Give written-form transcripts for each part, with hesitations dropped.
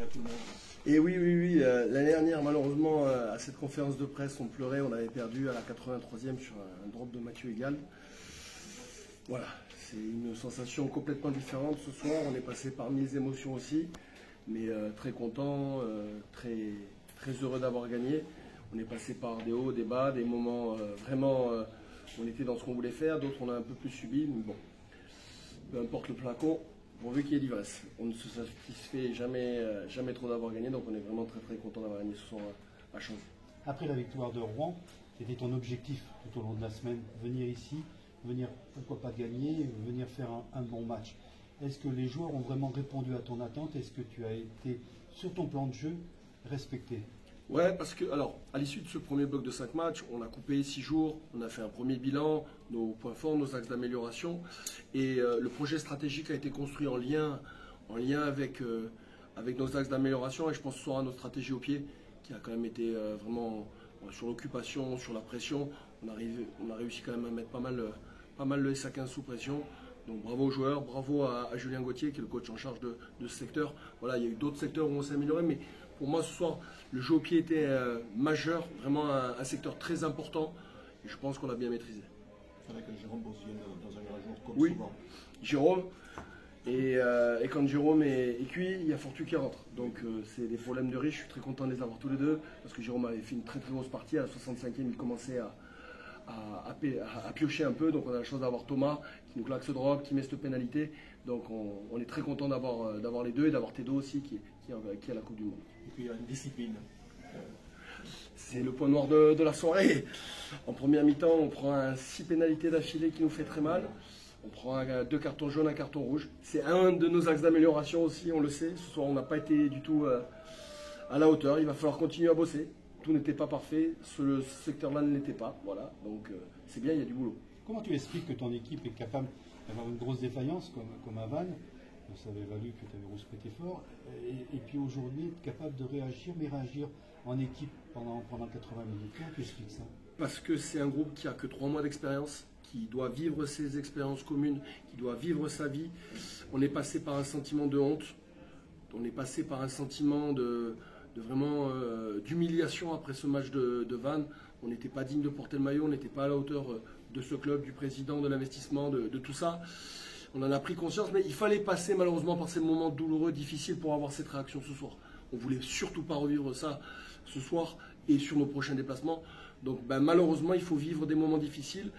à tout le monde. Et oui. L'année dernière, malheureusement, à cette conférence de presse, on pleurait, on avait perdu à la 83e sur un drop de Mathieu Egal. Voilà, c'est une sensation complètement différente ce soir. On est passé par mille émotions aussi, mais très content, très heureux d'avoir gagné. On est passé par des hauts, des bas, des moments vraiment on était dans ce qu'on voulait faire, d'autres on a un peu plus subi, mais bon, peu importe le flacon, pourvu qu'il y ait l'ivresse. On ne se satisfait jamais trop d'avoir gagné, donc on est vraiment très content d'avoir gagné ce soir à Chanzy. Après la victoire de Rouen, c'était ton objectif tout au long de la semaine, venir ici, venir pourquoi pas gagner, venir faire un bon match. Est-ce que les joueurs ont vraiment répondu à ton attente? Est-ce que tu as été, sur ton plan de jeu, respecté? Ouais, parce que, alors, à l'issue de ce premier bloc de 5 matchs, on a coupé 6 jours, on a fait un premier bilan, nos points forts, nos axes d'amélioration. Et le projet stratégique a été construit en lien avec nos axes d'amélioration. Et je pense ce soir à notre stratégie au pied, qui a quand même été vraiment sur l'occupation, sur la pression. On a réussi quand même à mettre pas mal le SA15 sous pression. Donc bravo aux joueurs, bravo à Julien Gauthier, qui est le coach en charge de ce secteur. Voilà, il y a eu d'autres secteurs où on s'est amélioré, mais pour moi ce soir, le jeu au pied était majeur, vraiment un secteur très important, et je pense qu'on l'a bien maîtrisé. C'est vrai que Jérôme bosse dans un grand jour comme oui, souvent. Jérôme, et quand Jérôme est cuit, il y a Fortu qui rentre. Donc c'est des problèmes de riche, je suis très content de les avoir tous les deux, parce que Jérôme avait fait une très grosse partie, à la 65e il commençait à piocher un peu, donc on a la chance d'avoir Thomas qui nous claque ce drop, qui met cette pénalité, donc on est très content d'avoir les deux et d'avoir Tedo aussi qui est à la Coupe du Monde. Et puis il y a une discipline. C'est le point noir de la soirée. En première mi-temps, on prend 6 pénalités d'affilée qui nous fait très mal. On prend 2 cartons jaunes, un carton rouge. C'est un de nos axes d'amélioration aussi, on le sait. Ce soir, on n'a pas été du tout à la hauteur. Il va falloir continuer à bosser. Tout n'était pas parfait, ce secteur-là ne l'était pas. Voilà, donc c'est bien, il y a du boulot. Comment tu expliques que ton équipe est capable d'avoir une grosse défaillance comme à Vannes? Ça avait valu que tu avais rouspété fort. Et puis aujourd'hui, être capable de réagir, mais réagir en équipe pendant 80 minutes. Comment tu expliques ça? Parce que c'est un groupe qui a que 3 mois d'expérience, qui doit vivre ses expériences communes, qui doit vivre sa vie. On est passé par un sentiment de honte, on est passé par un sentiment vraiment d'humiliation après ce match de Vannes. On n'était pas digne de porter le maillot, on n'était pas à la hauteur de ce club, du président, de l'investissement, de tout ça. On en a pris conscience, mais il fallait passer malheureusement par ces moments douloureux, difficiles pour avoir cette réaction ce soir. On ne voulait surtout pas revivre ça ce soir et sur nos prochains déplacements. Donc malheureusement, il faut vivre des moments difficiles,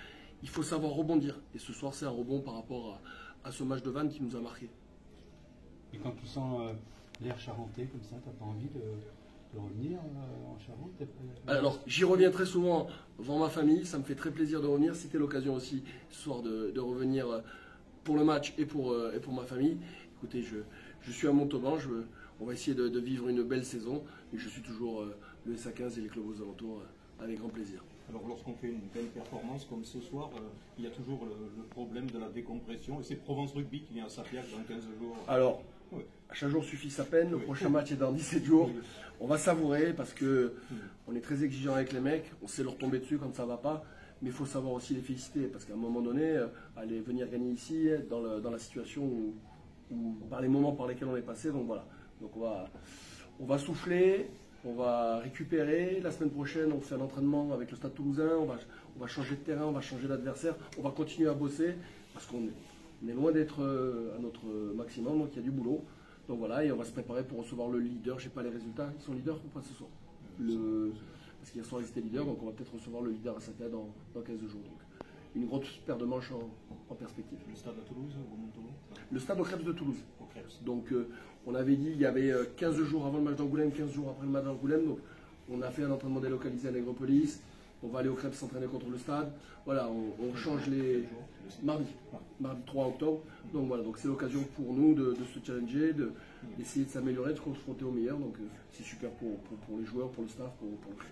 il faut savoir rebondir. Et ce soir, c'est un rebond par rapport à ce match de Vannes qui nous a marqué. Et quand tu sens l'air charentais comme ça, tu n'as pas envie de revenir en Charente? Alors, j'y reviens très souvent devant ma famille, ça me fait très plaisir de revenir. C'était l'occasion aussi ce soir de revenir pour le match et pour ma famille. Écoutez, je suis à Montauban, on va essayer de vivre une belle saison, et je suis toujours le SA15 et les clubs aux alentours avec grand plaisir. Alors lorsqu'on fait une belle performance comme ce soir, il y a toujours le problème de la décompression, et c'est Provence Rugby qui vient à Sapiac dans 15 jours. Alors, oui. Chaque jour suffit sa peine, le prochain match est dans 17 jours. On va savourer parce qu'on est très exigeant avec les mecs, on sait leur tomber dessus quand ça ne va pas, mais il faut savoir aussi les féliciter, parce qu'à un moment donné, aller venir gagner ici, dans la situation où par les moments par lesquels on est passé, donc voilà. Donc on va souffler, on va récupérer. La semaine prochaine, on fait un entraînement avec le Stade Toulousain, on va changer de terrain, on va changer d'adversaire, on va continuer à bosser, parce qu'on est loin d'être à notre maximum, donc il y a du boulot. Donc voilà, et on va se préparer pour recevoir le leader. Je n'ai pas les résultats, ils sont leaders ou pas ce soir? Parce qu'hier soir ils étaient leaders, donc on va peut-être recevoir le leader à Sapiac dans 15 jours. Donc une grosse paire de manches en perspective. Le stade à Toulouse ou Montauban? Le stade au Crêpes de Toulouse. Au Crêpes. Donc on avait dit il y avait 15 jours avant le match d'Angoulême, 15 jours après le match d'Angoulême. Donc on a fait un entraînement délocalisé à Nègrepelisse. On va aller au Crêpes s'entraîner contre le stade. Voilà, on change les... Mardi 3 octobre. Donc voilà, donc c'est l'occasion pour nous de se challenger, d'essayer de s'améliorer, de se confronter au meilleur. Donc c'est super pour les joueurs, pour le staff, pour le club.